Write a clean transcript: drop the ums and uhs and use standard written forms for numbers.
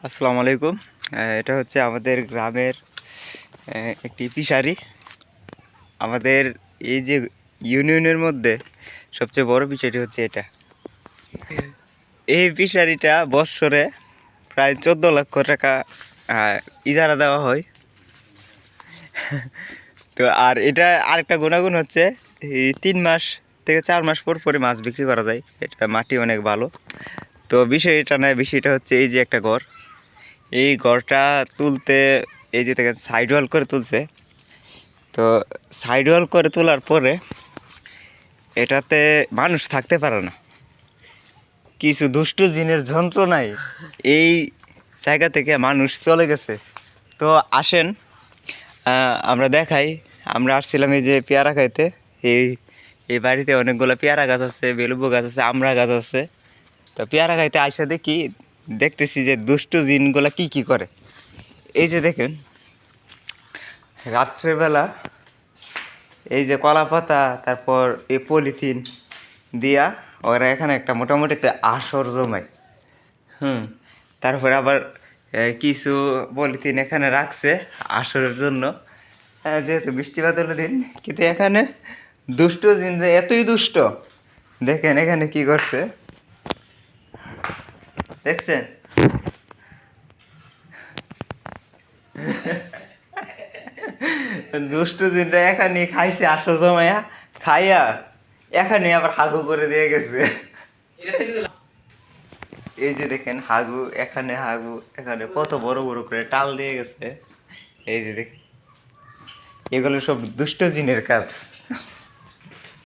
আসসালামু আলাইকুম। এটা হচ্ছে আমাদের গ্রামের একটি ফিশারি। আমাদের এই যে ইউনিয়নের মধ্যে সবচেয়ে বড় ফিশারি হচ্ছে এটা। এই ফিশারিটা বৎসরে প্রায় 14 লক্ষ টাকা ইজারা দেওয়া হয়। তো আর এটা আরেকটা গুণাগুণ হচ্ছে এই 3 মাস থেকে 4 মাস পর পরে মাছ বিক্রি করা যায়। এটা মাটি অনেক ভালো। তো বিষয় এটা নয়, বিষয়টা হচ্ছে এই যে একটা ঘর, এই ঘরটা তুলতে এই যে দেখেন সাইড ওয়াল করে তুলছে। তো সাইড ওয়াল করে তোলার পরে এটাতে মানুষ থাকতে পারে না, কিছু দুষ্টু জিনের যন্ত্রণায় এই জায়গা থেকে মানুষ চলে গেছে। তো আসেন আমরা দেখাই। আমরা আসছিলাম এই যে পেয়ারা খাইতে। এই এই বাড়িতে অনেকগুলো পেয়ারা গাছ আছে, বেলুবু গাছ আছে, আমড়া গাছ আছে। তো পেয়ারা খাইতে আইসা দেখতেছি যে দুষ্টু জিনগুলা কি করে। এই যে দেখেন রাত্রেবেলা এই যে কলা পাতা, তারপর এই পলিথিন দিয়া ওরা এখানে একটা মোটামুটি একটা আসর জমায়। তারপরে আবার কিছু পলিথিন এখানে রাখছে আসরের জন্য। যেহেতু বৃষ্টি বাদলের দিন, কিন্তু এখানে দুষ্ট জিন যে এতই দুষ্ট, দেখেন এখানে কি করছে দেখছেন। দুষ্টু জিনটা এখানে খাইছে আসর জমায়া, খাইয়া এখানে আবার হাগু করে দিয়ে গেছে। এই যে দেখেন হাগু, এখানে হাগু, এখানে কত বড় বড় করে টাল দিয়ে গেছে। এই যে দেখেন, এগুলো সব দুষ্ট জিনের কাজ।